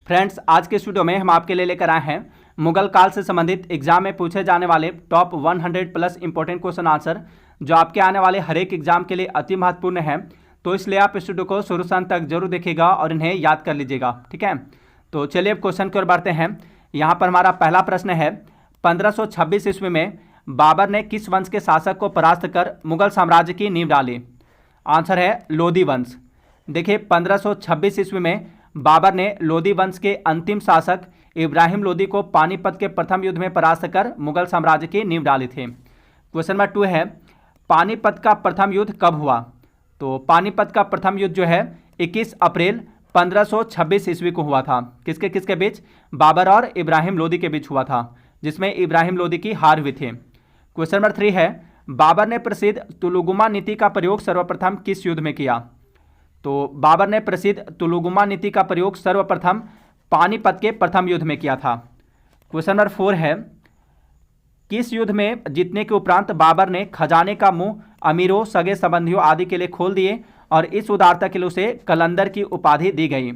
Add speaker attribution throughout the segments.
Speaker 1: Friends, आज के इस वीडियो में हम आपके लिए लेकर आए हैं मुगल काल से संबंधित एग्जाम में पूछे जाने वाले top 100 plus important question answer, जो आपके आने वाले हर एक एग्जाम के लिए अति महत्वपूर्ण है। तो इसलिए आप इस वीडियो को शुरू से अंत तक जरूर देखिएगा और इन्हें याद कर लीजिएगा, ठीक है। तो चलिए अब क्वेश्चन की ओर बढ़ते हैं। यहाँ पर हमारा पहला प्रश्न है, 1526 ईस्वी में बाबर ने किस वंश के शासक को परास्त कर मुगल साम्राज्य की नींव डाली? आंसर है लोधी वंश। देखिए, 1526 ईस्वी में बाबर ने लोधी वंश के अंतिम शासक इब्राहिम लोधी को पानीपत के प्रथम युद्ध में परास्त कर मुगल साम्राज्य की नींव डाली थी। क्वेश्चन नंबर 2 है, पानीपत का प्रथम युद्ध कब हुआ? तो पानीपत का प्रथम युद्ध जो है 21 अप्रैल 1526 ईस्वी को हुआ था। किसके किसके बीच? बाबर और इब्राहिम लोधी के बीच हुआ था, जिसमें इब्राहिम लोधी की हार हुई थी। क्वेश्चन नंबर 3 है, बाबर ने प्रसिद्ध तुलुगुमा नीति का प्रयोग सर्वप्रथम किस युद्ध में किया? तो बाबर ने प्रसिद्ध तुलुगुमा नीति का प्रयोग सर्वप्रथम पानीपत के प्रथम युद्ध में किया था। क्वेश्चन नंबर 4 है, किस युद्ध में जीतने के उपरांत बाबर ने खजाने का मुंह अमीरों, सगे संबंधियों आदि के लिए खोल दिए और इस उदारता के लिए उसे कलंदर की उपाधि दी गई?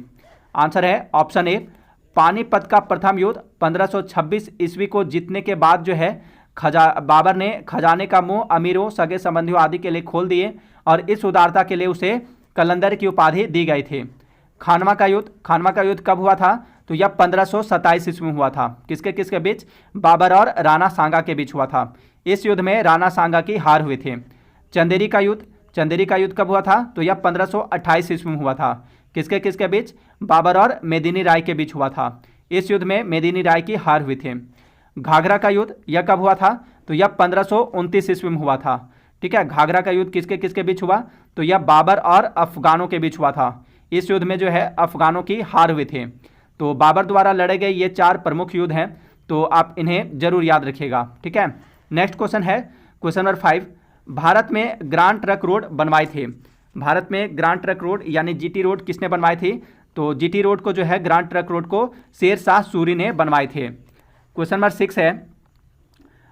Speaker 1: आंसर है ऑप्शन ए, पानीपत का प्रथम युद्ध 1526 ईस्वी को जीतने के बाद जो है बाबर ने खजाने का मुंह अमीरों, सगे संबंधियों आदि के लिए खोल दिए और इस उदारता के लिए उसे कलंदर की उपाधि दी गई थी। खानवा का युद्ध कब हुआ था? तो यह 1527 ईस्वी में हुआ था। किसके किसके बीच? बाबर और राणा सांगा के बीच हुआ था। इस युद्ध में राणा सांगा की हार हुई थी। चंदेरी का युद्ध कब हुआ था? तो यह 1528 ईस्वी में हुआ था। किसके किसके बीच? बाबर और मेदिनी राय के बीच हुआ था। इस युद्ध में मेदिनी राय की हार हुई थी। घाघरा का युद्ध यह कब हुआ था? तो यह 1529 ईस्वी में हुआ था, ठीक है। घाघरा का युद्ध किसके किसके बीच हुआ? तो यह बाबर और अफगानों के बीच हुआ था। इस युद्ध में जो है अफगानों की हार हुई थी। तो बाबर द्वारा लड़े गए ये 4 प्रमुख युद्ध हैं, तो आप इन्हें जरूर याद रखिएगा, ठीक है। नेक्स्ट क्वेश्चन है, क्वेश्चन नंबर 5, भारत में ग्रांड ट्रक रोड बनवाई थी। भारत में ग्रांड ट्रक रोड यानी जीटी रोड किसने बनवाई थी? तो जीटी रोड को जो है, ग्रांड ट्रक रोड को शेर शाह सूरी ने बनवाई थी। क्वेश्चन नंबर 6 है,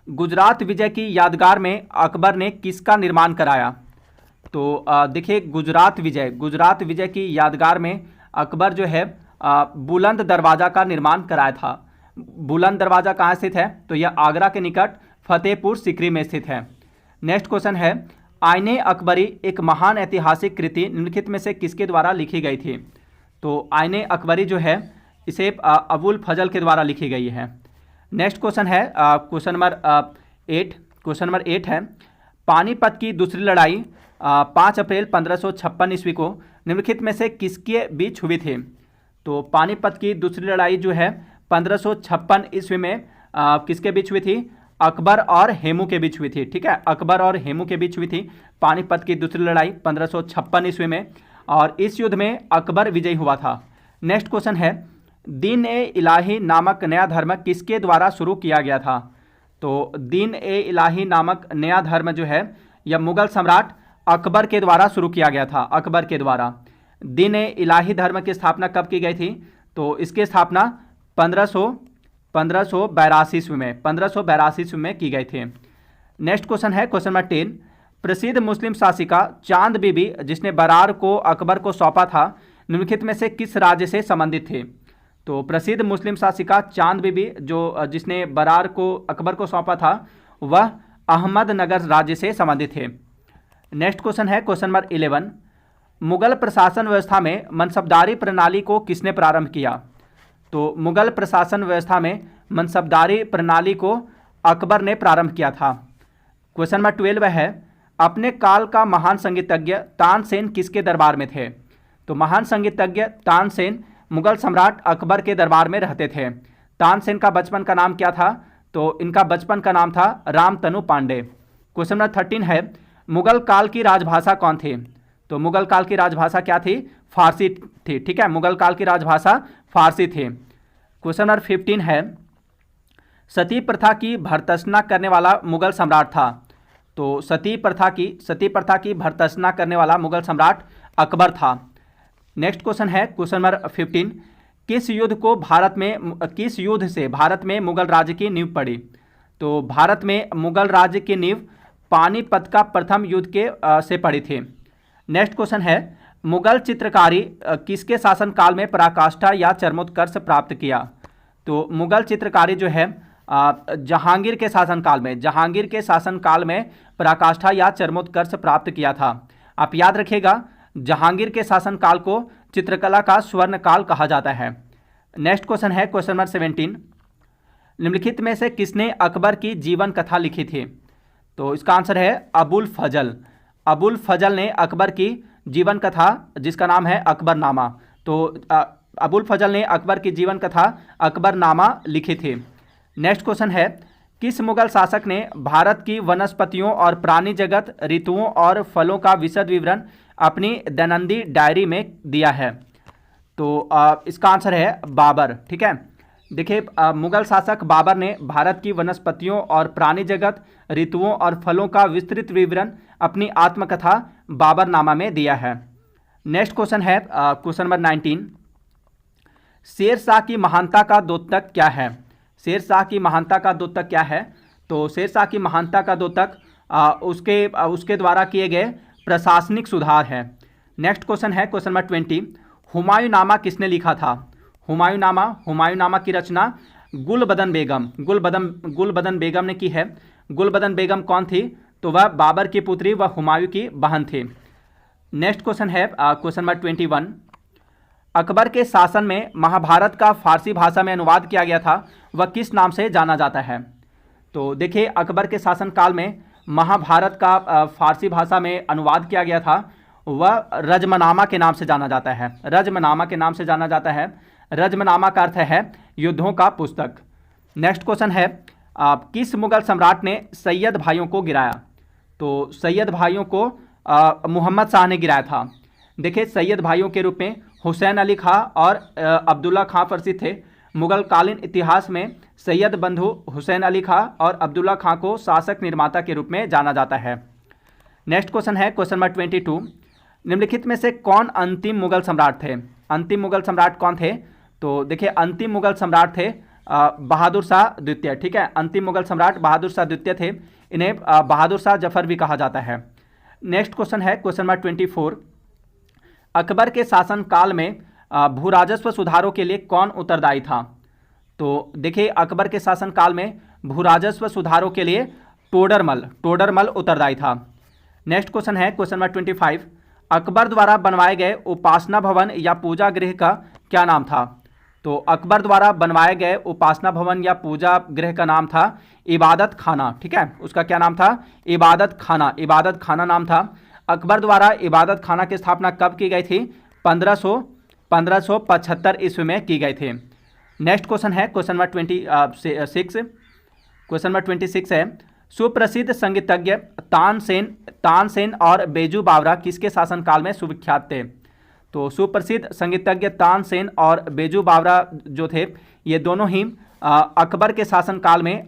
Speaker 1: गुजरात विजय की यादगार में अकबर ने किसका निर्माण कराया? तो देखिए, गुजरात विजय की यादगार में अकबर जो है बुलंद दरवाज़ा का निर्माण कराया था। बुलंद दरवाज़ा कहाँ स्थित है? तो यह आगरा के निकट फतेहपुर सीकरी में स्थित है। नेक्स्ट क्वेश्चन है, आईने अकबरी एक महान ऐतिहासिक कृति निम्नलिखित में से किसके द्वारा लिखी गई थी? तो आईने अकबरी जो है इसे अबुल फजल के द्वारा लिखी गई है। नेक्स्ट क्वेश्चन है, क्वेश्चन नंबर 8 है, पानीपत की दूसरी लड़ाई 5 अप्रैल 1556 ईस्वी को निम्नलिखित में से किसके बीच हुई थी? तो पानीपत की दूसरी लड़ाई जो है 1556 ईस्वी में किसके बीच हुई थी? अकबर और हेमू के बीच हुई थी, ठीक है। अकबर और हेमू के बीच हुई थी पानीपत की दूसरी लड़ाई 1556 ईस्वी में, और इस युद्ध में अकबर विजयी हुआ था। नेक्स्ट क्वेश्चन है, दीन ए इलाही नामक नया धर्म किसके द्वारा शुरू किया गया था? तो दीन ए इलाही नामक नया धर्म जो है यह मुगल सम्राट अकबर के द्वारा शुरू किया गया था। अकबर के द्वारा दीन ए इलाही धर्म की स्थापना कब की गई थी? तो इसकी स्थापना 1582 ईस्वी में की गई थी। नेक्स्ट क्वेश्चन है, क्वेश्चन नंबर 10, प्रसिद्ध मुस्लिम शासिका चांद बीबी जिसने बरार को अकबर को सौंपा था निम्नलिखित में से किस राज्य से संबंधित थे? तो प्रसिद्ध मुस्लिम शासिका चांद बीबी जिसने बरार को अकबर को सौंपा था वह अहमदनगर राज्य से संबंधित थे। नेक्स्ट क्वेश्चन है, क्वेश्चन नंबर 11, मुगल प्रशासन व्यवस्था में मनसबदारी प्रणाली को किसने प्रारंभ किया? तो मुगल प्रशासन व्यवस्था में मनसबदारी प्रणाली को अकबर ने प्रारंभ किया था। क्वेश्चन नंबर 12 है, अपने काल का महान संगीतज्ञ तानसेन किसके दरबार में थे? तो महान संगीतज्ञ तानसेन मुगल सम्राट अकबर के दरबार में रहते थे। तानसेन का बचपन का नाम क्या था? तो इनका बचपन का नाम था रामतनु पांडे। क्वेश्चन नंबर 13 है, मुगल काल की राजभाषा कौन थी? तो मुगल काल की राजभाषा क्या थी? फारसी थी, ठीक है। मुगल काल की राजभाषा फारसी थी। क्वेश्चन नंबर 15 है, सती प्रथा की भर्त्सना करने वाला मुगल सम्राट था। तो सती प्रथा की भर्त्सना करने वाला मुगल सम्राट अकबर था। नेक्स्ट क्वेश्चन है, क्वेश्चन नंबर 15, किस युद्ध से भारत में मुगल राज्य की नींव पड़ी? तो भारत में मुगल राज्य की नींव पानीपत का प्रथम युद्ध से पड़ी थी। नेक्स्ट क्वेश्चन है, मुगल चित्रकारी किसके शासनकाल में पराकाष्ठा या चरमोत्कर्ष प्राप्त किया? तो मुगल चित्रकारी जो है जहांगीर के शासनकाल में पराकाष्ठा या चरमोत्कर्ष प्राप्त किया था। आप याद रखिएगा, जहांगीर के शासनकाल को चित्रकला का स्वर्ण काल कहा जाता है। नेक्स्ट क्वेश्चन है क्वेश्चन नंबर 17। निम्नलिखित में से किसने अकबर की जीवन कथा लिखी थी? तो इसका आंसर है अबुल फजल। अबुल फजल ने अकबर की जीवन कथा, जिसका नाम है अकबरनामा, तो अबुल फजल ने अकबर की जीवन कथा अकबरनामा लिखी थी। नेक्स्ट क्वेश्चन है, किस मुगल शासक ने भारत की वनस्पतियों और प्राणी जगत, ऋतुओं और फलों का विशद विवरण अपनी दैनंदिन डायरी में दिया है? तो इसका आंसर है बाबर। ठीक है, देखिए मुगल शासक बाबर ने भारत की वनस्पतियों और प्राणी जगत, ऋतुओं और फलों का विस्तृत विवरण अपनी आत्मकथा बाबरनामा में दिया है। नेक्स्ट क्वेश्चन है क्वेश्चन नंबर 19। शेरशाह की महानता का द्योतक क्या है? शेरशाह की महानता का द्योतक क्या है? तो शेरशाह की महानता का द्योतक उसके द्वारा किए गए प्रशासनिक सुधार है। नेक्स्ट क्वेश्चन है क्वेश्चन नंबर 20। हुमायूंनामा किसने लिखा था? हुमायूंनामा की रचना गुलबदन बेगम ने की है। गुलबदन बेगम कौन थी? तो वह बाबर की पुत्री व हुमायूं की बहन थी। नेक्स्ट क्वेश्चन है क्वेश्चन नंबर 21। अकबर के शासन में महाभारत का फारसी भाषा में अनुवाद किया गया था, वह किस नाम से जाना जाता है? तो देखिए अकबर के शासनकाल में महाभारत का फारसी भाषा में अनुवाद किया गया था, वह रजमनामा के नाम से जाना जाता है। रजमनामा के नाम से जाना जाता है। रजमनामा का अर्थ है युद्धों का पुस्तक। नेक्स्ट क्वेश्चन है, किस मुगल सम्राट ने सैयद भाइयों को गिराया? तो सैयद भाइयों को मोहम्मद शाह ने गिराया था। देखिए सैयद भाइयों के रूप में हुसैन अली खां और अब्दुल्ला खां प्रसिद्ध थे। मुगल कालीन इतिहास में सैयद बंधु हुसैन अली खां और अब्दुल्ला खां को शासक निर्माता के रूप में जाना जाता है। नेक्स्ट क्वेश्चन है क्वेश्चन नंबर 22। निम्नलिखित में से कौन अंतिम मुगल सम्राट थे? अंतिम मुगल सम्राट कौन थे? तो देखिए अंतिम मुगल सम्राट थे बहादुर शाह द्वितीय। ठीक है, अंतिम मुगल सम्राट बहादुर शाह द्वितीय थे। इन्हें बहादुर शाह जफर भी कहा जाता है। नेक्स्ट क्वेश्चन है क्वेश्चन नंबर 24। अकबर के शासनकाल में भू राजस्व सुधारों के लिए कौन उत्तरदायी था? तो देखिए अकबर के शासनकाल में भू राजस्व सुधारों के लिए टोडरमल उत्तरदायी था। नेक्स्ट क्वेश्चन है क्वेश्चन नंबर 25। अकबर द्वारा बनवाए गए उपासना भवन या पूजा गृह का क्या नाम था? तो अकबर द्वारा बनवाए गए उपासना भवन या पूजा गृह का नाम था इबादत खाना। ठीक है, उसका क्या नाम था? इबादत खाना नाम था। अकबर द्वारा इबादत खाना की स्थापना कब की गई थी? 1575 ईस्वी में की गई थी। नेक्स्ट क्वेश्चन है क्वेश्चन नंबर 26। क्वेश्चन नंबर 26 है, सुप्रसिद्ध संगीतज्ञ तानसेन और बेजू बावरा किसके शासनकाल में सुविख्यात थे? तो सुप्रसिद्ध संगीतज्ञ तानसेन और बेजू बावरा जो थे, ये दोनों ही अकबर के शासनकाल में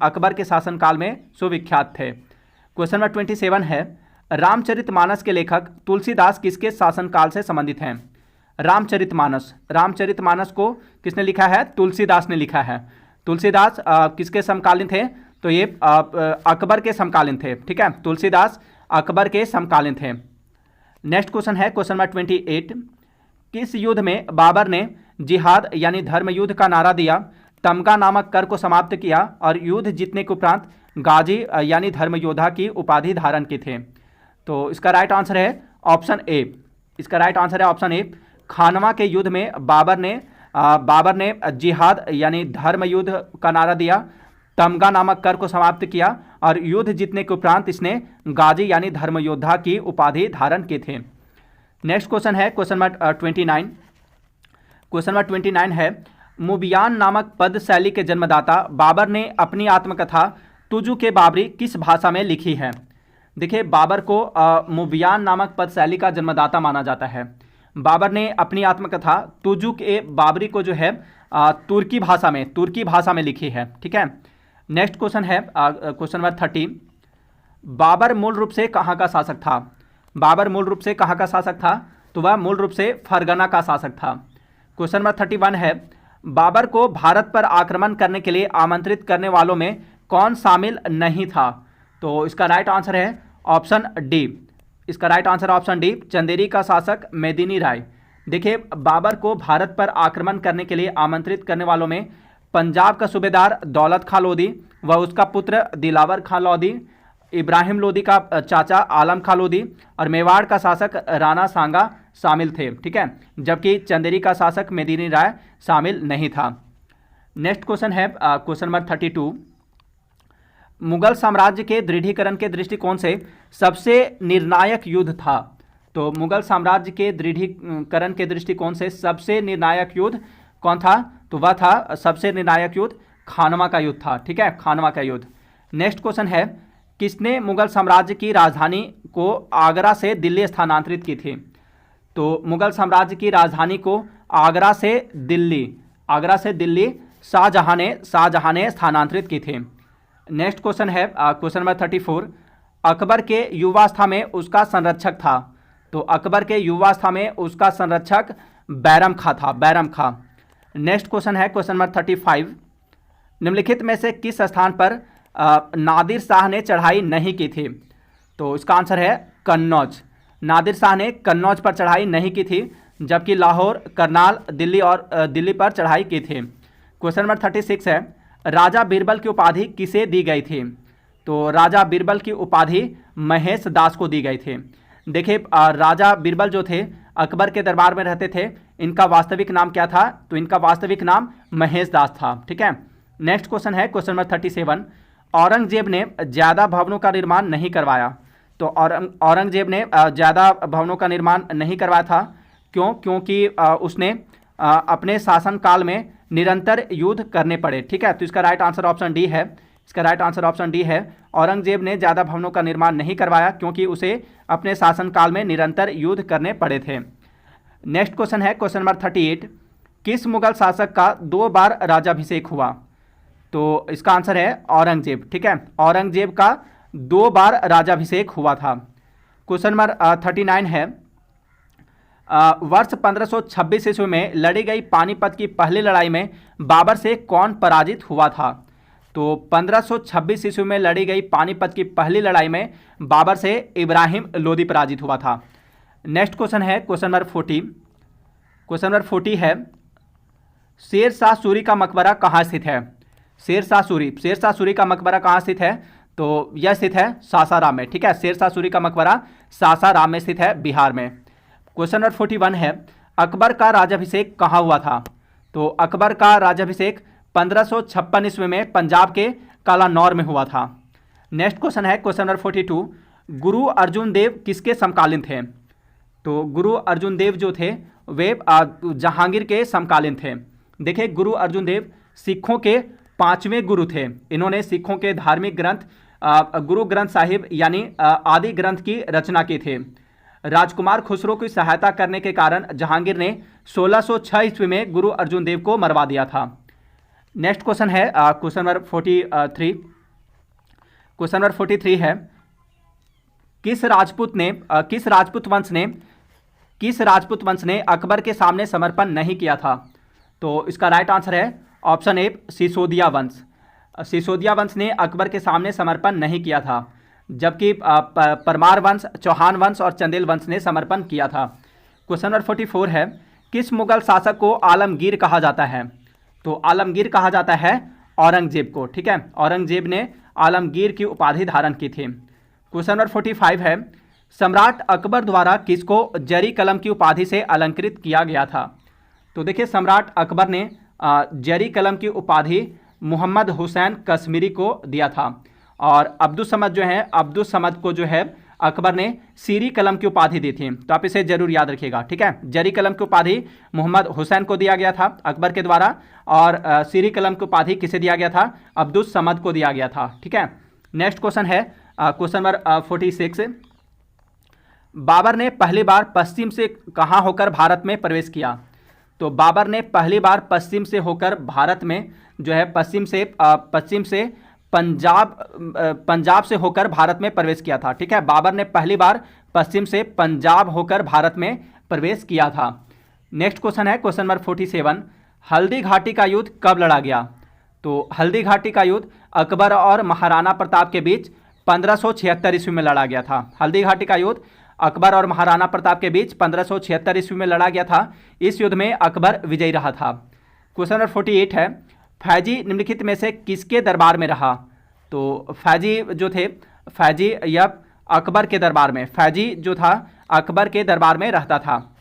Speaker 1: सुविख्यात थे। क्वेश्चन नंबर 27 है, रामचरितमानस के लेखक तुलसीदास किसके शासनकाल से संबंधित हैं? रामचरितमानस को किसने लिखा है? तुलसीदास ने लिखा है। तुलसीदास किसके समकालीन थे? तो ये अकबर के समकालीन थे। ठीक है, तुलसीदास अकबर के समकालीन थे। नेक्स्ट क्वेश्चन है क्वेश्चन नंबर 28। किस युद्ध में बाबर ने जिहाद यानी धर्म युद्ध का नारा दिया, तमगा नामक कर को समाप्त किया और युद्ध जीतने के उपरांत गाजी यानी धर्म योद्धा की उपाधि धारण की थे? तो इसका राइट आंसर है ऑप्शन ए। खानवा के युद्ध में बाबर ने जिहाद यानी धर्म युद्ध का नारा दिया, तमगा नामक कर को समाप्त किया और युद्ध जीतने के उपरांत इसने गाजी यानी धर्म योद्धा की उपाधि धारण की थे। नेक्स्ट क्वेश्चन है क्वेश्चन नंबर 29। क्वेश्चन नंबर 29 है, मुबियान नामक पद शैली के जन्मदाता बाबर ने अपनी आत्मकथा तुजु के बाबरी किस भाषा में लिखी है? देखिए बाबर को मुबियान नामक पद शैली का जन्मदाता माना जाता है। बाबर ने अपनी आत्मकथा तुजु के बाबरी को जो है तुर्की भाषा में लिखी है। ठीक है, नेक्स्ट क्वेश्चन है क्वेश्चन नंबर 30। बाबर मूल रूप से कहाँ का शासक था? तो वह मूल रूप से फरगना का शासक था। क्वेश्चन नंबर 31 है, बाबर को भारत पर आक्रमण करने के लिए आमंत्रित करने वालों में कौन शामिल नहीं था? तो इसका राइट आंसर है ऑप्शन डी। इसका right answer option D, Chanderi का शासक मेदिनी राय। देखिए, बाबर को भारत पर आक्रमण करने के लिए आमंत्रित करने वालों में पंजाब का सूबेदार दौलत खां लोधी व उसका पुत्र दिलावर खां लोधी, इब्राहिम लोधी का चाचा आलम खां लोधी और मेवाड़ का शासक राणा सांगा शामिल थे। ठीक है, जबकि चंदेरी का शासक मेदिनी राय शामिल नहीं था। नेक्स्ट क्वेश्चन है क्वेश्चन नंबर 32। मुगल साम्राज्य के दृढ़ीकरण के दृष्टिकोण से सबसे निर्णायक युद्ध था। तो मुगल साम्राज्य के दृढ़ीकरण के दृष्टिकोण से सबसे निर्णायक युद्ध कौन था? तो वह था सबसे निर्णायक युद्ध खानवा का युद्ध था। ठीक है, खानवा का युद्ध। नेक्स्ट क्वेश्चन है, किसने मुगल साम्राज्य की राजधानी को आगरा से दिल्ली स्थानांतरित की थी? तो मुगल साम्राज्य की राजधानी को आगरा से दिल्ली शाहजहां ने स्थानांतरित की थी। नेक्स्ट क्वेश्चन है क्वेश्चन नंबर 34। अकबर के युवावस्था में उसका संरक्षक था। तो अकबर के युवावस्था में उसका संरक्षक बैरम खां था, बैरम खां। नेक्स्ट क्वेश्चन है क्वेश्चन नंबर 35। निम्नलिखित में से किस स्थान पर नादिर शाह ने चढ़ाई नहीं की थी? तो इसका आंसर है कन्नौज। नादिर शाह ने कन्नौज पर चढ़ाई नहीं की थी, जबकि लाहौर, करनाल, दिल्ली और दिल्ली पर चढ़ाई की थी। क्वेश्चन नंबर 36 है, राजा बीरबल की उपाधि किसे दी गई थी? तो राजा बीरबल की उपाधि महेश दास को दी गई थी। देखिए, राजा बीरबल जो थे अकबर के दरबार में रहते थे। इनका वास्तविक नाम क्या था? तो इनका वास्तविक नाम महेश दास था। ठीक है। नेक्स्ट क्वेश्चन है क्वेश्चन नंबर 37। औरंगजेब ने ज़्यादा भवनों का निर्माण नहीं करवाया। तो औरंगजेब ने ज़्यादा भवनों का निर्माण नहीं करवाया था। क्यों? क्योंकि उसने अपने शासनकाल में निरंतर युद्ध करने पड़े। ठीक है, तो इसका राइट आंसर ऑप्शन डी है। इसका राइट आंसर ऑप्शन डी है। औरंगजेब ने ज़्यादा भवनों का निर्माण नहीं करवाया क्योंकि उसे अपने शासनकाल में निरंतर युद्ध करने पड़े थे। नेक्स्ट क्वेश्चन है क्वेश्चन नंबर 38। किस मुगल शासक का 2 बार राज्याभिषेक हुआ? तो इसका आंसर है औरंगजेब। ठीक है, औरंगजेब का 2 बार राज्याभिषेक हुआ था। क्वेश्चन नंबर 39 है, वर्ष 1526 ईस्वी में लड़ी गई पानीपत की पहली लड़ाई में बाबर से कौन पराजित हुआ था? तो 1526 ईस्वी में लड़ी गई पानीपत की पहली लड़ाई में बाबर से इब्राहिम लोदी पराजित हुआ था। नेक्स्ट क्वेश्चन है क्वेश्चन नंबर 40। क्वेश्चन नंबर 40 है, शेर शाह सूरी का मकबरा कहाँ स्थित है? शेर शाह सूरी का मकबरा कहाँ स्थित है? तो यह स्थित है सासाराम में। ठीक है, शेर शाह सूरी का मकबरा सासाराम में स्थित है, बिहार में। क्वेश्चन नंबर 41 है, अकबर का राज्याभिषेक कहाँ हुआ था? तो अकबर का राज्याभिषेक 1556 ईस्वी में पंजाब के कालानौर में हुआ था। नेक्स्ट क्वेश्चन है क्वेश्चन नंबर 42। गुरु अर्जुन देव किसके समकालीन थे? तो गुरु अर्जुन देव जो थे वे जहांगीर के समकालीन थे। देखिए, गुरु अर्जुन देव सिखों के 5वें गुरु थे। इन्होंने सिखों के धार्मिक ग्रंथ गुरु ग्रंथ साहिब यानी आदि ग्रंथ की रचना की थी। राजकुमार खुसरो की सहायता करने के कारण जहांगीर ने 1606 ईस्वी में गुरु अर्जुन देव को मरवा दिया था। नेक्स्ट क्वेश्चन है क्वेश्चन नंबर 43। क्वेश्चन नंबर 43 है, किस राजपूत वंश ने अकबर के सामने समर्पण नहीं किया था? तो इसका राइट आंसर है ऑप्शन ए, सिसोदिया वंश। सिसोदिया वंश ने अकबर के सामने समर्पण नहीं किया था, जबकि परमार वंश, चौहान वंश और चंदेल वंश ने समर्पण किया था। क्वेश्चन नंबर 44 है, किस मुगल शासक को आलमगीर कहा जाता है? तो आलमगीर कहा जाता है औरंगजेब को। ठीक है, औरंगजेब ने आलमगीर की उपाधि धारण की थी। क्वेश्चन नंबर 45 है, सम्राट अकबर द्वारा किसको जरी कलम की उपाधि से अलंकृत किया गया था? तो देखिए, सम्राट अकबर ने जरी कलम की उपाधि मोहम्मद हुसैन कश्मीरी को दिया था, और अब्दुल समद को जो है अकबर ने सीरी कलम की उपाधि दी थी। तो आप इसे जरूर याद रखिएगा। ठीक है, जरी कलम की उपाधि मोहम्मद हुसैन को दिया गया था अकबर के द्वारा, और सीरी कलम की उपाधि किसे दिया गया था? अब्दुल समद को दिया गया था। ठीक है। नेक्स्ट क्वेश्चन है क्वेश्चन नंबर 46। बाबर ने पहली बार पश्चिम से कहाँ होकर भारत में प्रवेश किया? तो बाबर ने पहली बार पश्चिम से होकर भारत में जो है पश्चिम से पंजाब से होकर भारत में प्रवेश किया था। ठीक है, बाबर ने पहली बार पश्चिम से पंजाब होकर भारत में प्रवेश किया था। नेक्स्ट क्वेश्चन है क्वेश्चन नंबर 47। हल्दी घाटी का युद्ध कब लड़ा गया? तो हल्दी घाटी का युद्ध अकबर और महाराणा प्रताप के बीच 1576 ईस्वी में लड़ा गया था। हल्दी घाटी का युद्ध अकबर और महाराणा प्रताप के बीच 1576 ईस्वी में लड़ा गया था। इस युद्ध में अकबर विजयी रहा था। क्वेश्चन नंबर 48 है, फैजी निम्नलिखित में से किसके दरबार में रहा? तो फैजी जो थे, फैजी या अकबर के दरबार में, फैजी जो था अकबर के दरबार में रहता था।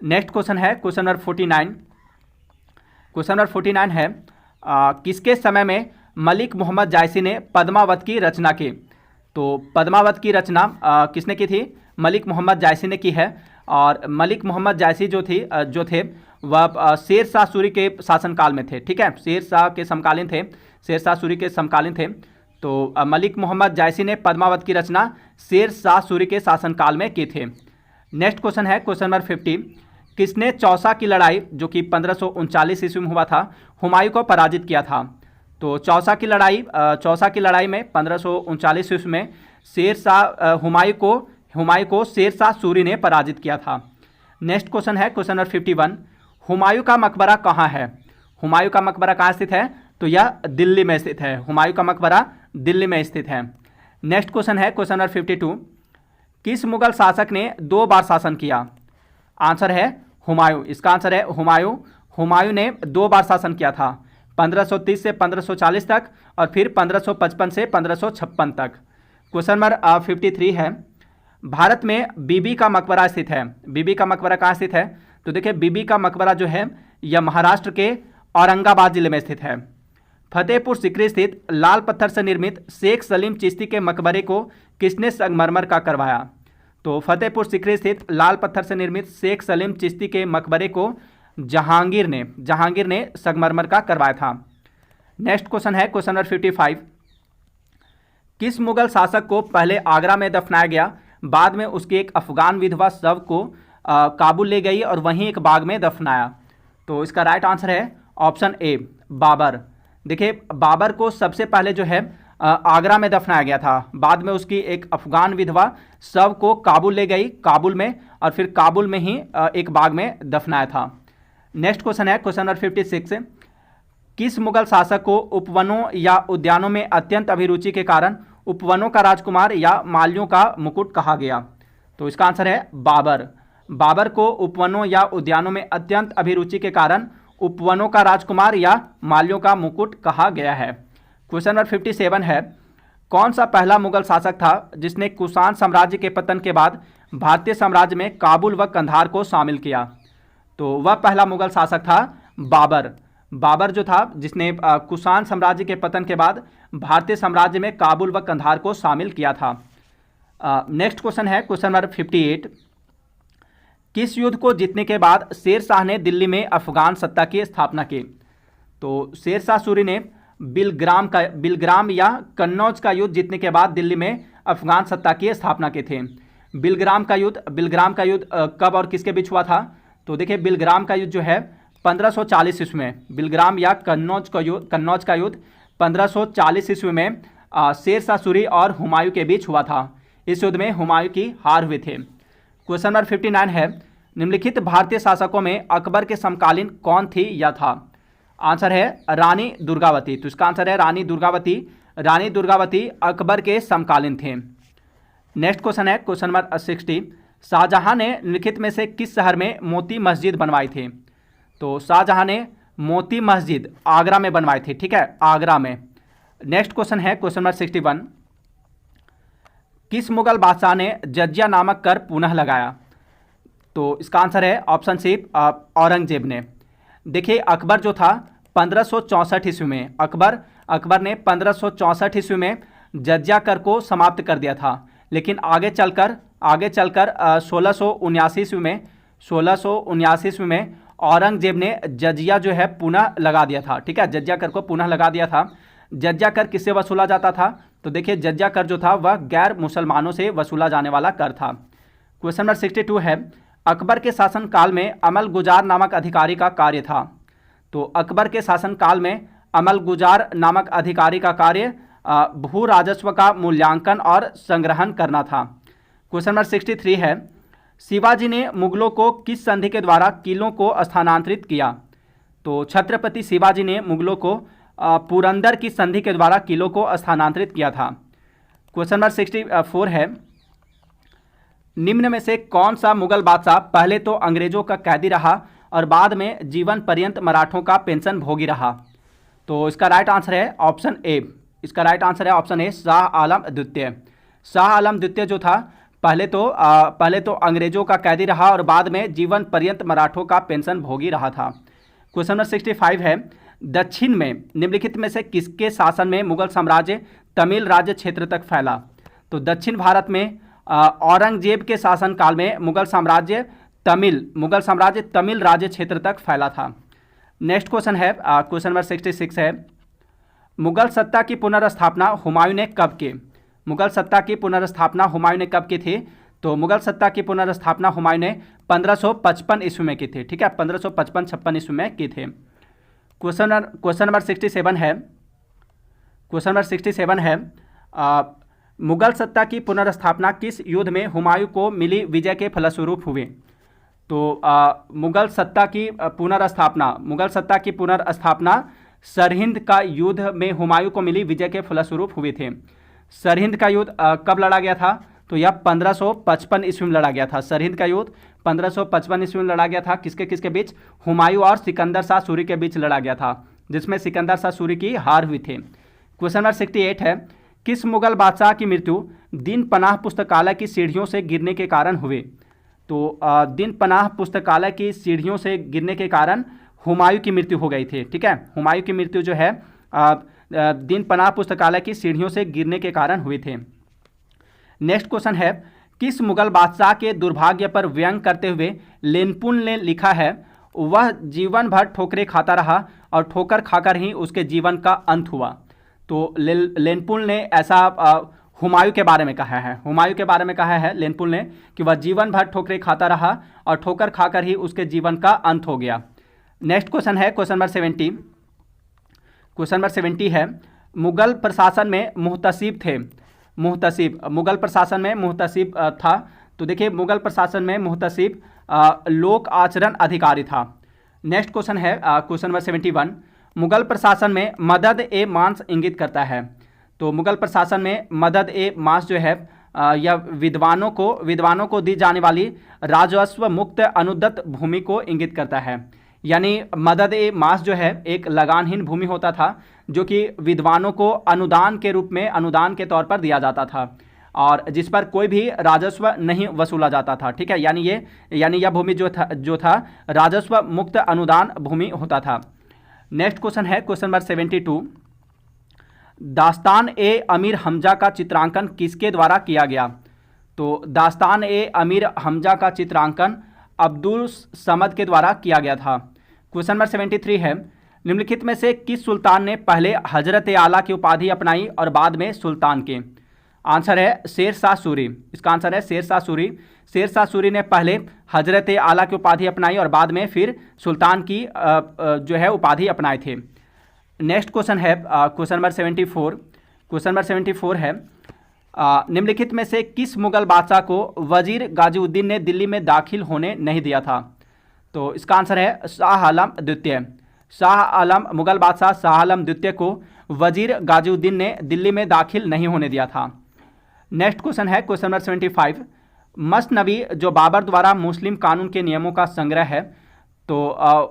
Speaker 1: नेक्स्ट क्वेश्चन है क्वेश्चन नंबर 49। क्वेश्चन नंबर 49 है, किसके समय में मलिक मोहम्मद जायसी ने पद्मावत की रचना की? तो पद्मावत की रचना किसने की थी? मलिक मोहम्मद जायसी ने की है। और मलिक मोहम्मद जायसी जो थे वह शेर शाह सूरी के शासनकाल में थे। ठीक है, शेर शाह के समकालीन थे, शेर शाह सूरी के समकालीन थे। तो मलिक मोहम्मद जायसी ने पद्मावत की रचना शेर शाह सूरी के शासनकाल में की थे। नेक्स्ट क्वेश्चन है क्वेश्चन नंबर 50। किसने चौसा की लड़ाई जो कि 1539 ईस्वी में हुआ था, हुमायूं को पराजित किया था? तो चौसा की लड़ाई में 1539 ईस्वी में हुमायूं को शेर शाह सूरी ने पराजित किया था। नेक्स्ट क्वेश्चन है क्वेश्चन नंबर 51। हुमायूं का मकबरा कहाँ है? हुमायूं का मकबरा कहाँ स्थित है? तो यह दिल्ली में स्थित है। हुमायूं का मकबरा दिल्ली में स्थित है। नेक्स्ट क्वेश्चन है क्वेश्चन नंबर 52। किस मुगल शासक ने 2 बार शासन किया? आंसर है हुमायूं। इसका आंसर है हुमायूं। हुमायूं ने 2 बार शासन किया था, 1530 से 1540 तक और फिर 1555 से 1556 तक। क्वेश्चन नंबर 53 है, भारत में बीबी का मकबरा स्थित है। बीबी का मकबरा कहाँ स्थित है? तो देखिए बीबी का मकबरा जो है यह महाराष्ट्र के औरंगाबाद जिले में स्थित है। फतेहपुर सीकरी स्थित लाल पत्थर से निर्मित शेख सलीम चिश्ती के मकबरे को किसने संगमरमर का करवाया? तो फतेहपुर सीकरी स्थित लाल पत्थर से निर्मित शेख सलीम चिश्ती के मकबरे को जहांगीर ने संगमरमर का करवाया था। नेक्स्ट क्वेश्चन है क्वेश्चन नंबर 55। किस मुगल शासक को पहले आगरा में दफनाया गया, बाद में उसकी एक अफगान विधवा शव को काबुल ले गई और वहीं एक बाग में दफनाया? तो इसका राइट आंसर है ऑप्शन ए, बाबर। देखिए बाबर को सबसे पहले जो है आगरा में दफनाया गया था, बाद में उसकी एक अफगान विधवा शव को काबुल ले गई, काबुल में, और फिर काबुल में ही एक बाग में दफनाया था। नेक्स्ट क्वेश्चन है क्वेश्चन नंबर 56। किस मुगल शासक को उपवनों या उद्यानों में अत्यंत अभिरुचि के कारण उपवनों का राजकुमार या मालियों का मुकुट कहा गया? तो इसका आंसर है बाबर। बाबर को उपवनों या उद्यानों में अत्यंत अभिरुचि के कारण उपवनों का राजकुमार या मालियों का मुकुट कहा गया है। क्वेश्चन नंबर 57 है, कौन सा पहला मुगल शासक था जिसने कुषाण साम्राज्य के पतन के बाद भारतीय साम्राज्य में काबुल व कंधार को शामिल किया? तो वह पहला मुगल शासक था बाबर। बाबर जो था जिसने कुषाण साम्राज्य के पतन के बाद भारतीय साम्राज्य में काबुल व कंधार को शामिल किया था। नेक्स्ट क्वेश्चन है क्वेश्चन नंबर 58। किस युद्ध को जीतने के बाद शेर शाह ने दिल्ली में अफगान सत्ता की स्थापना की? तो शेर शाह सूरी ने बिलग्राम या कन्नौज का युद्ध जीतने के बाद दिल्ली में अफगान सत्ता की स्थापना की थी। बिलग्राम का युद्ध कब और किसके बीच हुआ था? तो देखिए बिलग्राम का युद्ध जो है 1540 ईस्वी में, बिलग्राम या कन्नौज का युद्ध 1540 ईस्वी में शेर शाह सूरी और हुमायूं के बीच हुआ था। इस युद्ध में हुमायूं की हार हुए थे। क्वेश्चन नंबर 59 है, निम्नलिखित भारतीय शासकों में अकबर के समकालीन कौन थी या था? आंसर है रानी दुर्गावती। तो इसका आंसर है रानी दुर्गावती। रानी दुर्गावती अकबर के समकालीन थे। नेक्स्ट क्वेश्चन है क्वेश्चन नंबर 60। शाहजहां ने निम्नलिखित में से किस शहर में मोती मस्जिद बनवाई थी? तो शाहजहां ने मोती मस्जिद आगरा में बनवाई थी। ठीक है, आगरा में। नेक्स्ट क्वेश्चन है क्वेश्चन नंबर 61। किस मुगल बादशाह ने जजिया नामक कर पुनः लगाया? तो इसका आंसर है ऑप्शन सी, औरंगजेब ने। देखिए अकबर जो था 1564 ईस्वी में, अकबर ने 1564 ईस्वी में जजिया कर को समाप्त कर दिया था, लेकिन आगे चलकर 1679 ईस्वी में औरंगजेब ने जजिया जो है पुनः लगा दिया था। ठीक है, जजिया कर को पुनः लगा दिया था। जजिया कर किससे वसूला जाता था? तो देखिए जजिया कर जो था वह गैर मुसलमानों से वसूला जाने वाला कर था। क्वेश्चन नंबर 62 है, अकबर के शासनकाल में अमल गुजार नामक अधिकारी का कार्य था। तो अकबर के शासनकाल में अमल गुजार नामक अधिकारी का कार्य भू राजस्व का मूल्यांकन और संग्रहण करना था। क्वेश्चन नंबर 63 है, शिवाजी ने मुगलों को किस संधि के द्वारा किलों को स्थानांतरित किया? तो छत्रपति शिवाजी ने मुगलों को पुरंदर की संधि के द्वारा किलों को स्थानांतरित किया था। क्वेश्चन नंबर 64 है, निम्न में से कौन सा मुगल बादशाह पहले तो अंग्रेजों का कैदी रहा और बाद में जीवन पर्यंत मराठों का पेंशन भोगी रहा? तो इसका राइट आंसर है ऑप्शन ए। इसका राइट आंसर है ऑप्शन ए, शाह आलम द्वितीय। शाह आलम द्वितीय जो था पहले तो अंग्रेजों का कैदी रहा और बाद में जीवन पर्यंत मराठों का पेंशन भोगी रहा था। क्वेश्चन नंबर 65 है, दक्षिण में निम्नलिखित में से किसके शासन में मुगल साम्राज्य तमिल राज्य क्षेत्र तक फैला? तो दक्षिण भारत में औरंगजेब के शासनकाल में मुगल साम्राज्य तमिल राज्य क्षेत्र तक फैला था। नेक्स्ट क्वेश्चन है क्वेश्चन नंबर 66 है, मुगल सत्ता की पुनर्स्थापना हुमायूं ने कब की? मुगल सत्ता की पुनर्स्थापना हुमायूं ने कब की थी? तो मुगल सत्ता की पुनर्स्थापना हुमायूं ने 1555 ईस्वी में की थी। ठीक है, 1555-56 ईस्वी में की थी। क्वेश्चन नंबर 67 है, क्वेश्चन नंबर 67 है, मुगल सत्ता की पुनर्स्थापना किस युद्ध में हुमायूं को मिली विजय के फलस्वरूप हुई? तो मुगल सत्ता की पुनर्स्थापना सरहिंद का युद्ध में हुमायूं को मिली विजय के फलस्वरूप हुए थे। सरहिंद का युद्ध कब लड़ा गया था? तो यह 1555 ईस्वी में लड़ा गया था। सरहिंद का युद्ध 1555 ईस्वी में लड़ा गया था। किसके किसके बीच? हुमायूं और सिकंदर शाह सूरी के बीच लड़ा गया था, जिसमें सिकंदर शाह सूरी की हार हुई थी। क्वेश्चन नंबर 68 है, किस मुगल बादशाह की मृत्यु दिन पनाह पुस्तकालय की सीढ़ियों से गिरने के कारण हुई? तो दिन पनाह पुस्तकालय की सीढ़ियों से गिरने के कारण हुमायूं की मृत्यु हो गई थी। ठीक है, हुमायूं की मृत्यु जो है दिन पनाह पुस्तकालय की सीढ़ियों से गिरने के कारण हुए थे। नेक्स्ट क्वेश्चन है, किस मुगल बादशाह के दुर्भाग्य पर व्यंग करते हुए लेनपुल ने लिखा है, वह जीवन भर ठोकरें खाता रहा और ठोकर खाकर ही उसके जीवन का अंत हुआ? तो लेनपुल ने ऐसा हुमायूं के बारे में कहा है। हुमायूं के बारे में कहा है लेनपुल ने कि वह जीवन भर ठोकरें खाता रहा और ठोकर खाकर ही उसके जीवन का अंत हो गया। नेक्स्ट क्वेश्चन है क्वेश्चन नंबर 70। क्वेश्चन नंबर 70 है, मुगल प्रशासन में मुहतसिब थे। मुगल प्रशासन में मुहतसिब था। तो देखिए, मुगल प्रशासन में मुहतसिब लोक आचरण अधिकारी था। नेक्स्ट क्वेश्चन है क्वेश्चन नंबर 71, मुगल प्रशासन में मदद ए मांस इंगित करता है। तो मुगल प्रशासन में मदद ए मांस जो है यह विद्वानों को दी जाने वाली राजस्व मुक्त अनुदत्त भूमि को इंगित करता है। यानी मदद ए मास जो है एक लगानहीन भूमि होता था, जो कि विद्वानों को अनुदान के तौर पर दिया जाता था और जिस पर कोई भी राजस्व नहीं वसूला जाता था। ठीक है, यानी यह भूमि जो था राजस्व मुक्त अनुदान भूमि होता था। नेक्स्ट क्वेश्चन है क्वेश्चन नंबर 72, दास्तान ए अमीर हमजा का चित्रांकन किसके द्वारा किया गया? तो दास्तान ए अमीर हमजा का चित्रांकन अब्दुल समद के द्वारा किया गया था। क्वेश्चन नंबर 73 है, निम्नलिखित में से किस सुल्तान ने पहले हजरत आला की उपाधि अपनाई और बाद में सुल्तान के? आंसर है शेर शाह सूरी। इसका आंसर है शेर शाह सूरी। शेर शाह सूरी ने पहले हजरत आला की उपाधि अपनाई और बाद में फिर सुल्तान की जो है उपाधि अपनाए थे। नेक्स्ट क्वेश्चन है क्वेश्चन नंबर 74। क्वेश्चन नंबर 74 है, निम्नलिखित में से किस मुगल बादशाह को वजीर गाजीउद्दीन ने दिल्ली में दाखिल होने नहीं दिया था? तो इसका आंसर है शाह आलम द्वितीय। मुगल बादशाह शाह आलम द्वितीय को वजीर गाजीउद्दीन ने दिल्ली में दाखिल नहीं होने दिया था। नेक्स्ट क्वेश्चन है क्वेश्चन नंबर 75, मसनवी जो बाबर द्वारा मुस्लिम कानून के नियमों का संग्रह है, तो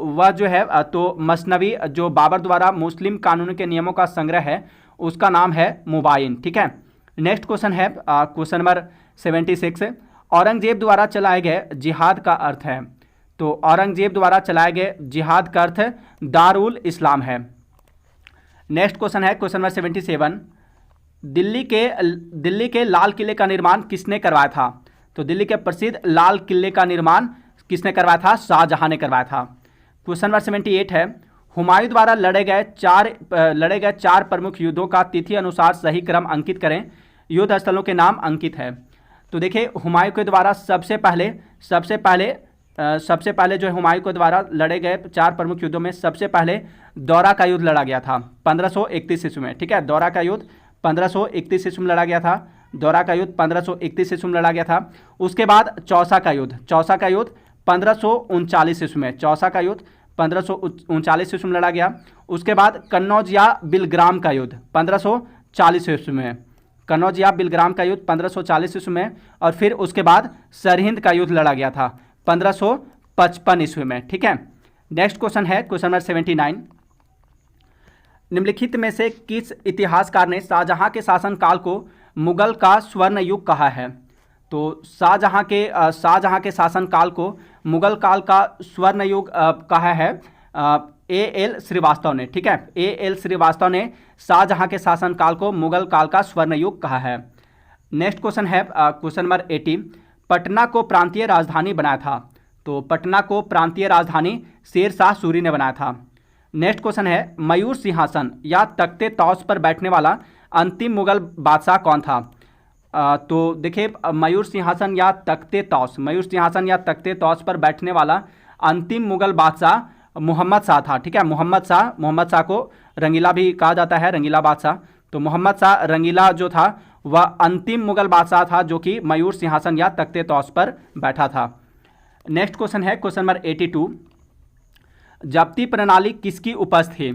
Speaker 1: वह जो है तो मसनवी जो बाबर द्वारा मुस्लिम कानून के नियमों का संग्रह है, उसका नाम है मुबाइन। ठीक है, नेक्स्ट क्वेश्चन है क्वेश्चन नंबर 76, औरंगजेब द्वारा चलाए गए जिहाद का अर्थ है। तो औरंगजेब द्वारा चलाए गए जिहाद का अर्थ दारुल इस्लाम है। नेक्स्ट क्वेश्चन है क्वेश्चन नंबर 77, दिल्ली के लाल किले का निर्माण किसने करवाया था? तो दिल्ली के प्रसिद्ध लाल किले का निर्माण किसने करवाया था? शाहजहां ने करवाया था। क्वेश्चन नंबर 78 है, हुमायूं द्वारा लड़े गए चार प्रमुख युद्धों का तिथि अनुसार सही क्रम अंकित करें। युद्ध स्थलों के नाम अंकित है। तो देखिए, हुमायूं के द्वारा सबसे पहले जो हुमायूं के द्वारा लड़े गए चार प्रमुख युद्धों में सबसे पहले दौरा का युद्ध लड़ा गया था 1531 ईस्वी में। ठीक है, दौरा का युद्ध 1531 ईस्वी में लड़ा गया था। दौरा का युद्ध 1531 ईस्वी में लड़ा गया था। उसके बाद चौसा का युद्ध 1539 ईस्वी में। चौसा का युद्ध 1539 ईस्वी में लड़ा गया। उसके बाद कन्नौज या बिलग्राम का युद्ध 1540 ईस्वी में। कनौजिया बिलग्राम का युद्ध 1540 ईस्वी में, और फिर उसके बाद सरहिंद का युद्ध लड़ा गया था 1555 ईस्वी में। ठीक है, नेक्स्ट क्वेश्चन है क्वेश्चन नंबर 79। निम्नलिखित में से किस इतिहासकार ने शाहजहां के शासनकाल को मुगल का स्वर्ण युग कहा है? तो शाहजहां के शासनकाल को मुगल काल का स्वर्ण युग कहा है A.L. श्रीवास्तव ने। ठीक है, A.L. श्रीवास्तव ने शाहजहां के शासनकाल को मुगल काल का स्वर्ण युग कहा है। नेक्स्ट क्वेश्चन है क्वेश्चन नंबर 80। पटना को प्रांतीय राजधानी बनाया था? तो पटना को प्रांतीय राजधानी शेर शाह सूरी ने बनाया था। नेक्स्ट क्वेश्चन है मयूर सिंहासन या तख्ते तौस पर बैठने वाला अंतिम मुगल बादशाह कौन था? तो देखिए मयूर सिंहासन या तख्ते तौस पर बैठने वाला अंतिम मुगल बादशाह मोहम्मद शाह था। ठीक है, मोहम्मद शाह को रंगीला भी कहा जाता है, रंगीला बादशाह। तो मोहम्मद शाह रंगीला जो था वह अंतिम मुगल बादशाह था जो कि मयूर सिंहासन या तख्ते तौस पर बैठा था। नेक्स्ट क्वेश्चन है क्वेश्चन नंबर 82। जब्ती प्रणाली किसकी उपज थी?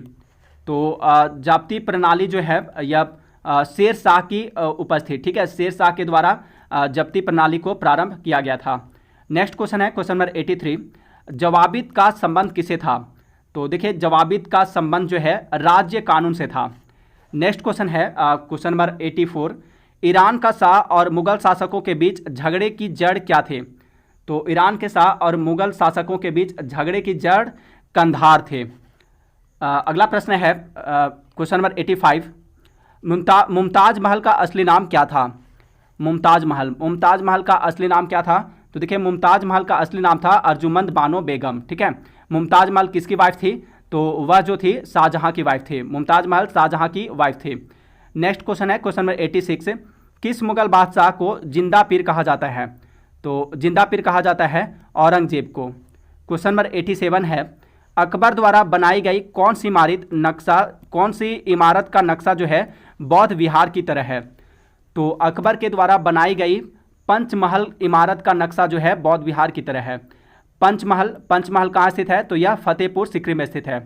Speaker 1: तो जब्ती प्रणाली जो है यह शेर शाह की उपज थी। ठीक है, शेर शाह के द्वारा जब्ती प्रणाली को प्रारंभ किया गया था। नेक्स्ट क्वेश्चन है क्वेश्चन नंबर 83। जवाबित का संबंध किसे था? तो देखिए जवाबित का संबंध जो है राज्य कानून से था। नेक्स्ट क्वेश्चन है क्वेश्चन नंबर 84। ईरान का शाह और मुगल शासकों के बीच झगड़े की जड़ क्या थे? तो ईरान के शाह और मुगल शासकों के बीच झगड़े की जड़ कंधार थे। अगला प्रश्न है क्वेश्चन नंबर 85। मुमताज महल का असली नाम क्या था? मुमताज महल का असली नाम क्या था? तो देखिए मुमताज महल का असली नाम था अर्जुमंद बानो बेगम। ठीक है, मुमताज महल किसकी वाइफ थी? तो वह जो थी शाहजहां की वाइफ थी। मुमताज महल शाहजहां की वाइफ थी। नेक्स्ट क्वेश्चन है क्वेश्चन नंबर 86। किस मुगल बादशाह को जिंदा पीर कहा जाता है? तो जिंदा पीर कहा जाता है औरंगजेब को। क्वेश्चन नंबर 87 है अकबर द्वारा बनाई गई कौन सी इमारत का नक्शा जो है बौद्ध विहार की तरह है? तो अकबर के द्वारा बनाई गई पंचमहल इमारत का नक्शा जो है बौद्ध विहार की तरह है। पंचमहल कहाँ स्थित है? तो यह फतेहपुर सीकरी में स्थित है।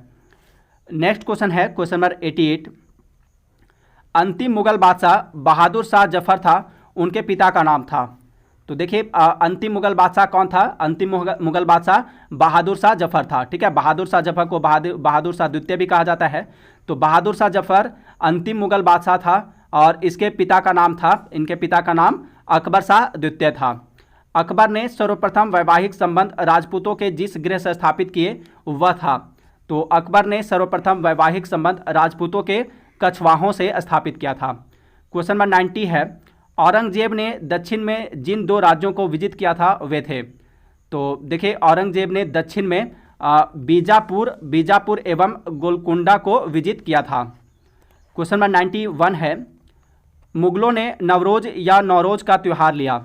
Speaker 1: नेक्स्ट क्वेश्चन है क्वेश्चन नंबर 88। अंतिम मुगल बादशाह बहादुर शाह जफर था, उनके पिता का नाम था? तो देखिए अंतिम मुगल बादशाह कौन था? अंतिम मुगल बादशाह बहादुर शाह जफर था। ठीक है, बहादुर शाह जफर को बहादुर शाह द्वितीय भी कहा जाता है। तो बहादुर शाह जफर अंतिम मुगल बादशाह था और इनके पिता का नाम अकबर शाह द्वितीय था। अकबर ने सर्वप्रथम वैवाहिक संबंध राजपूतों के जिस गृह से स्थापित किए वह था? तो अकबर ने सर्वप्रथम वैवाहिक संबंध राजपूतों के कछवाहों से स्थापित किया था। क्वेश्चन नंबर 90 है औरंगजेब ने दक्षिण में जिन 2 राज्यों को विजित किया था वे थे? तो देखिए औरंगजेब ने दक्षिण में बीजापुर एवं गोलकुंडा को विजित किया था। क्वेश्चन नंबर 91 है मुगलों ने नवरोज या नौरोज का त्यौहार लिया?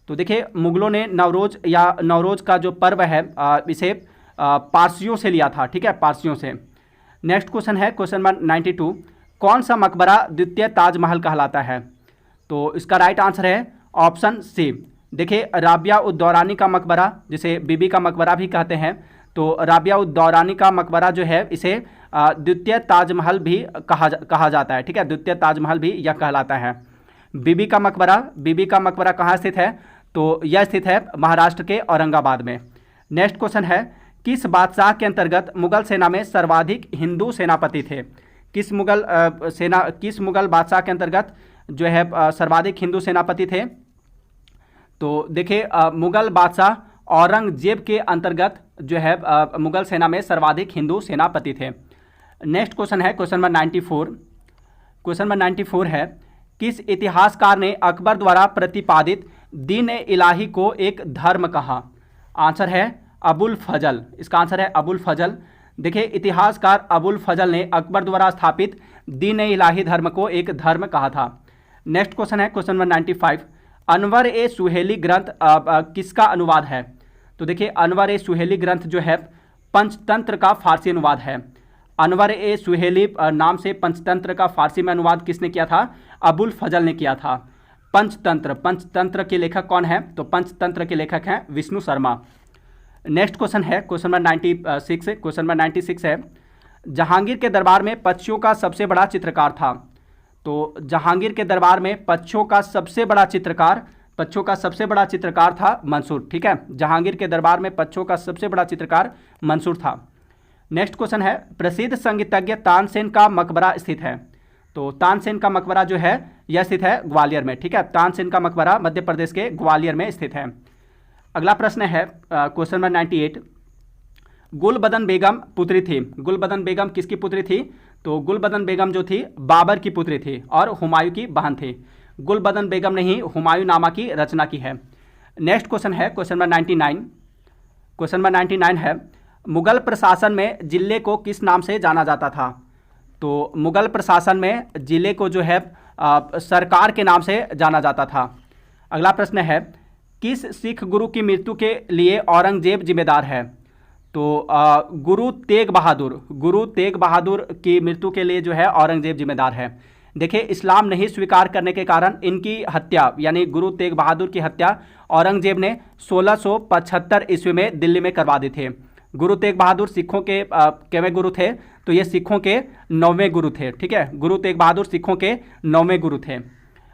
Speaker 1: तो देखिए मुगलों ने नवरोज का जो पर्व है इसे पारसियों से लिया था। ठीक है, पारसियों से। नेक्स्ट क्वेश्चन है क्वेश्चन नंबर 92। कौन सा मकबरा द्वितीय ताजमहल कहलाता है? तो इसका राइट आंसर है ऑप्शन सी। देखिए राबिया उद दौरानी का मकबरा, जिसे बीबी का मकबरा भी कहते हैं, तो राबिया उद दौरानी का मकबरा जो है इसे द्वितीय ताजमहल भी कहा जाता है। ठीक है, द्वितीय ताजमहल भी यह कहलाता है। बीबी का मकबरा कहाँ स्थित है? तो यह स्थित है महाराष्ट्र के औरंगाबाद में। नेक्स्ट क्वेश्चन है किस बादशाह के अंतर्गत मुगल सेना में सर्वाधिक हिंदू सेनापति थे? किस मुगल बादशाह के अंतर्गत जो है सर्वाधिक हिंदू सेनापति थे? तो देखिए मुगल बादशाह औरंगजेब के अंतर्गत जो है मुगल सेना में सर्वाधिक हिंदू सेनापति थे। नेक्स्ट क्वेश्चन है क्वेश्चन नंबर 94। क्वेश्चन नंबर 94 है किस इतिहासकार ने अकबर द्वारा प्रतिपादित दीन इलाही को एक धर्म कहा? आंसर है अबुल फजल। इसका आंसर है अबुल फजल। देखिए इतिहासकार अबुल फजल ने अकबर द्वारा स्थापित दीन इलाही धर्म को एक धर्म कहा था। नेक्स्ट क्वेश्चन है क्वेश्चन नंबर 95। अनवर ए सुहेली ग्रंथ किसका अनुवाद है? तो देखिए अनवर ए सुहेली ग्रंथ जो है पंचतंत्र का फारसी अनुवाद है। अनवर ए सुहेली नाम से पंचतंत्र का फारसी में अनुवाद किसने किया था? अबुल फजल ने किया था। पंचतंत्र के लेखक कौन है? तो पंचतंत्र के लेखक हैं विष्णु शर्मा। नेक्स्ट क्वेश्चन है क्वेश्चन नंबर 96। क्वेश्चन नंबर 96 है जहांगीर के दरबार में पक्षियों का सबसे बड़ा चित्रकार था? तो जहांगीर के दरबार में पक्षियों का सबसे बड़ा चित्रकार था मंसूर। ठीक है, जहांगीर के दरबार में पक्षियों का सबसे बड़ा चित्रकार मंसूर था। नेक्स्ट क्वेश्चन है, प्रसिद्ध संगीतज्ञ तानसेन का मकबरा स्थित है। तो तानसेन का मकबरा जो है यह स्थित है ग्वालियर में। ठीक है, तानसेन का मकबरा मध्य प्रदेश के ग्वालियर में स्थित है। अगला प्रश्न है क्वेश्चन नंबर 98, गुलबदन बेगम पुत्री थी। गुलबदन बेगम किसकी पुत्री थी? तो गुलबदन बेगम जो थी बाबर की पुत्री थी और हुमायूं की बहन थी। गुलबदन बेगम ने ही हुमायूं नामा की रचना की है। नेक्स्ट क्वेश्चन है क्वेश्चन नंबर 99। क्वेश्चन नंबर 99 है, मुगल प्रशासन में जिले को किस नाम से जाना जाता था? तो मुगल प्रशासन में जिले को जो है सरकार के नाम से जाना जाता था। अगला प्रश्न है, किस सिख गुरु की मृत्यु के लिए औरंगजेब जिम्मेदार है? तो गुरु तेग बहादुर की मृत्यु के लिए जो है औरंगजेब जिम्मेदार है। देखिए, इस्लाम नहीं स्वीकार करने के कारण इनकी हत्या यानी गुरु तेग बहादुर की हत्या औरंगजेब ने 1675 ईस्वी में दिल्ली में करवा दी थी। गुरु तेग बहादुर सिखों के केवें गुरु थे? तो ये सिखों के 9वें गुरु थे। ठीक है, गुरु तेग बहादुर सिखों के 9वें गुरु थे।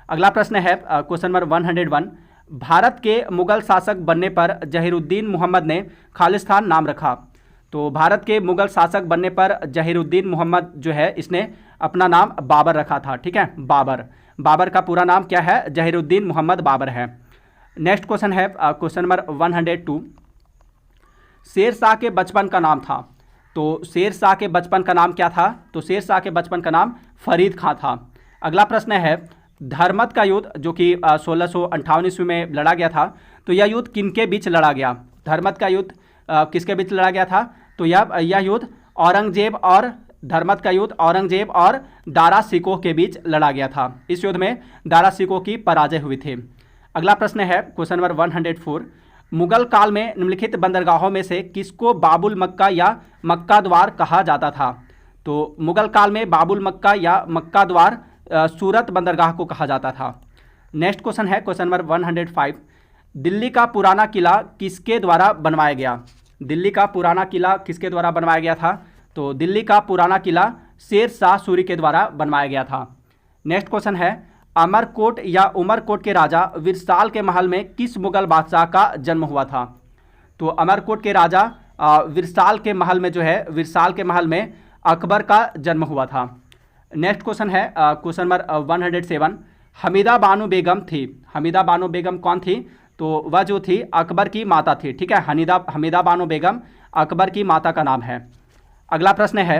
Speaker 1: अगला प्रश्न है क्वेश्चन नंबर 101, भारत के मुगल शासक बनने पर जहीरुद्दीन मोहम्मद ने खालिस्तान नाम रखा। तो भारत के मुगल शासक बनने पर जहीरुद्दीन मोहम्मद जो है इसने अपना नाम बाबर रखा था। ठीक है, बाबर का पूरा नाम क्या है? जहीरुद्दीन मोहम्मद बाबर है। नेक्स्ट क्वेश्चन है क्वेश्चन नंबर 102, शेर शाह के बचपन का नाम था। तो शेर शाह के बचपन का नाम क्या था? तो शेर शाह के बचपन का नाम फरीद खां था। अगला प्रश्न है, धर्मत का युद्ध जो कि 1658 ईस्वी में लड़ा गया था, तो यह युद्ध किनके बीच लड़ा गया? धर्मत का युद्ध किसके बीच लड़ा गया था? तो यह युद्ध धर्मत का युद्ध औरंगजेब और दारा सिकोह के बीच लड़ा गया था। इस युद्ध में दारा सिकोह की पराजय हुई थी। अगला प्रश्न है क्वेश्चन नंबर 104, मुगल काल में निम्नलिखित बंदरगाहों में से किसको बाबुल मक्का या मक्का द्वार कहा जाता था? तो मुगल काल में बाबुल मक्का या मक्का द्वार सूरत बंदरगाह को कहा जाता था। नेक्स्ट क्वेश्चन है क्वेश्चन नंबर 105, दिल्ली का पुराना किला किसके द्वारा बनवाया गया? दिल्ली का पुराना किला किसके द्वारा बनवाया गया था? तो दिल्ली का पुराना किला शेर शाह सूरी के द्वारा बनवाया गया था। नेक्स्ट क्वेश्चन है, अमरकोट या उमरकोट के राजा विरसाल के महल में किस मुगल बादशाह का जन्म हुआ था? तो अमरकोट के राजा विरसाल के महल में अकबर का जन्म हुआ था। नेक्स्ट क्वेश्चन है क्वेश्चन नंबर 107, हमीदा बानो बेगम थी। हमीदा बानो बेगम कौन थी? तो वह जो थी अकबर की माता थी। ठीक है, हमीदा बानो बेगम अकबर की माता का नाम है। अगला प्रश्न है,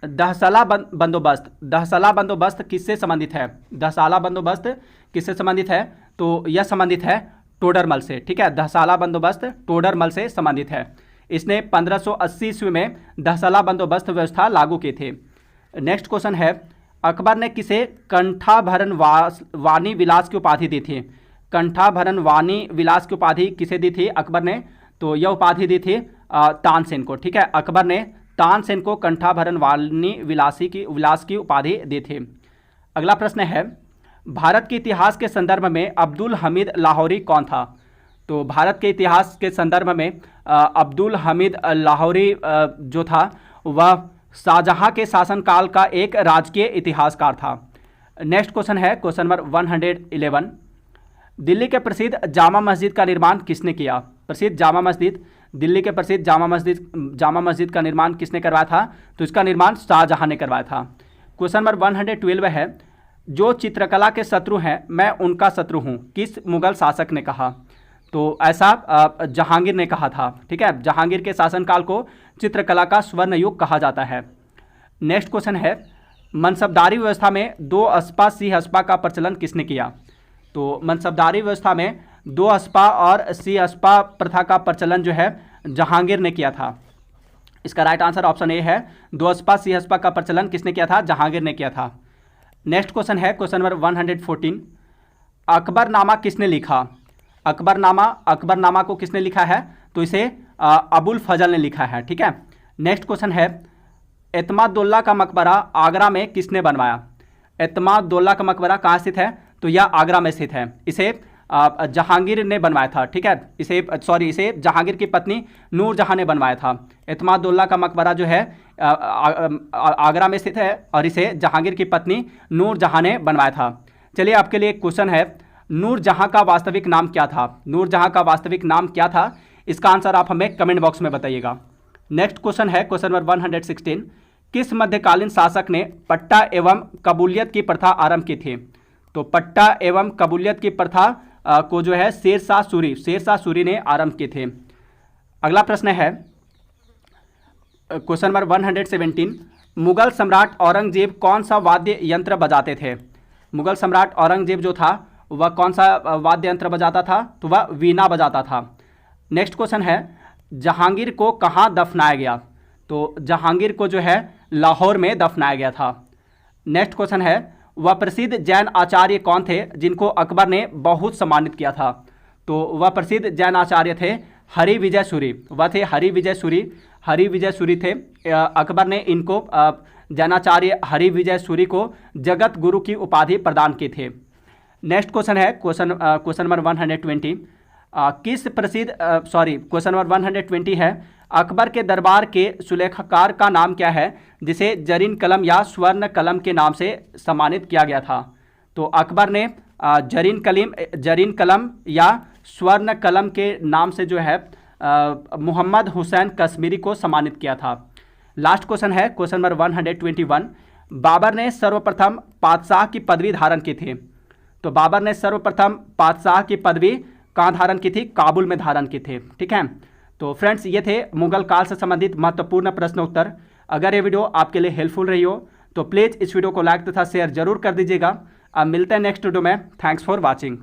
Speaker 1: दहसला बंदोबस्त किससे संबंधित है? दहसाला बंदोबस्त किससे संबंधित है? तो यह संबंधित है टोडरमल से। ठीक है, दहसाला बंदोबस्त टोडरमल से संबंधित है। इसने 1580 ईस्वी में दहसाला बंदोबस्त व्यवस्था लागू की थी। नेक्स्ट क्वेश्चन है, अकबर ने किसे कंठाभरण वाणी विलास की उपाधि दी थी? कंठाभरण वाणी विलास की उपाधि किसे दी थी अकबर ने? तो यह उपाधि दी थी तानसेन को। ठीक है, अकबर ने तानसेन को कंठाभरण वाणी विलास की उपाधि दी थी। अगला प्रश्न है, भारत के इतिहास के संदर्भ में अब्दुल हमीद लाहौरी कौन था? तो भारत के इतिहास के संदर्भ में अब्दुल हमीद लाहौरी जो था वह शाहजहां के शासनकाल का एक राजकीय इतिहासकार था। नेक्स्ट क्वेश्चन है क्वेश्चन नंबर 111, दिल्ली के प्रसिद्ध जामा मस्जिद का निर्माण किसने किया? दिल्ली के प्रसिद्ध जामा मस्जिद का निर्माण किसने करवाया था? तो इसका निर्माण शाहजहां ने करवाया था। क्वेश्चन नंबर 112 है, जो चित्रकला के शत्रु हैं मैं उनका शत्रु हूं, किस मुगल शासक ने कहा? तो ऐसा जहांगीर ने कहा था। ठीक है, जहांगीर के शासनकाल को चित्रकला का स्वर्ण युग कहा जाता है। नेक्स्ट क्वेश्चन है, मनसबदारी व्यवस्था में 2 अस्पा सी अस्पा का प्रचलन किसने किया? तो मनसबदारी व्यवस्था में 2 अस्पा और सी अस्पा प्रथा का प्रचलन जो है जहांगीर ने किया था। इसका राइट आंसर ऑप्शन ए है, 2 अस्पा सी अस्पा का प्रचलन किसने किया था? जहांगीर ने किया था। नेक्स्ट क्वेश्चन है क्वेश्चन नंबर 114, अकबरनामा किसने लिखा? अकबरनामा को किसने लिखा है? तो इसे अबुल फजल ने लिखा है। ठीक है, नेक्स्ट क्वेश्चन है, एतमादुल्ला का मकबरा आगरा में किसने बनवाया? एतमादुल्ला का मकबरा कहाँ स्थित है? तो यह आगरा में स्थित है। इसे जहांगीर ने बनवाया था। ठीक है, इसे जहांगीर की पत्नी नूरजहां ने बनवाया था। एतमादुल्ला का मकबरा जो है आगरा में स्थित है और इसे जहांगीर की पत्नी नूरजहां ने बनवाया था। चलिए आपके लिए एक क्वेश्चन है, नूरजहां का वास्तविक नाम क्या था? नूरजहां का वास्तविक नाम क्या था? इसका आंसर आप हमें कमेंट बॉक्स में बताइएगा। नेक्स्ट क्वेश्चन है क्वेश्चन नंबर 116, किस मध्यकालीन शासक ने पट्टा एवं कबूलियत की प्रथा आरंभ की थी? तो पट्टा एवं कबूलियत की प्रथा को जो है शेरशाह सूरी ने आरंभ की थी। अगला प्रश्न है क्वेश्चन नंबर 117, मुगल सम्राट औरंगजेब कौन सा वाद्य यंत्र बजाते थे? मुगल सम्राट औरंगजेब जो था वह कौन सा वाद्य यंत्र बजाता था? तो वह वीणा बजाता था। नेक्स्ट क्वेश्चन है, जहांगीर को कहाँ दफनाया गया? तो जहांगीर को जो है लाहौर में दफनाया गया था। नेक्स्ट क्वेश्चन है, वह प्रसिद्ध जैन आचार्य कौन थे जिनको अकबर ने बहुत सम्मानित किया था? तो वह प्रसिद्ध जैन आचार्य थे हरिविजय सूरी। वह थे हरिविजय सूरी थे। अकबर ने इनको जैनाचार्य हरिविजय सूरी को जगत गुरु की उपाधि प्रदान की थी। नेक्स्ट क्वेश्चन है क्वेश्चन नंबर 120, क्वेश्चन नंबर 120 है, अकबर के दरबार के सुलेखकार का नाम क्या है जिसे जरीन कलम या स्वर्ण कलम के नाम से सम्मानित किया गया था? तो अकबर ने जरीन कलम या स्वर्ण कलम के नाम से जो है मोहम्मद हुसैन कश्मीरी को सम्मानित किया था। लास्ट क्वेश्चन है क्वेश्चन नंबर 121, बाबर ने सर्वप्रथम पातशाह की पदवी धारण की थी। तो बाबर ने सर्वप्रथम पातशाह की पदवी कहाँ धारण की थी? काबुल में धारण की थी। ठीक है, तो फ्रेंड्स ये थे मुगल काल से संबंधित महत्वपूर्ण प्रश्न उत्तर। अगर ये वीडियो आपके लिए हेल्पफुल रही हो तो प्लीज़ इस वीडियो को लाइक तथा शेयर जरूर कर दीजिएगा। अब मिलते हैं नेक्स्ट वीडियो में। Thanks for watching.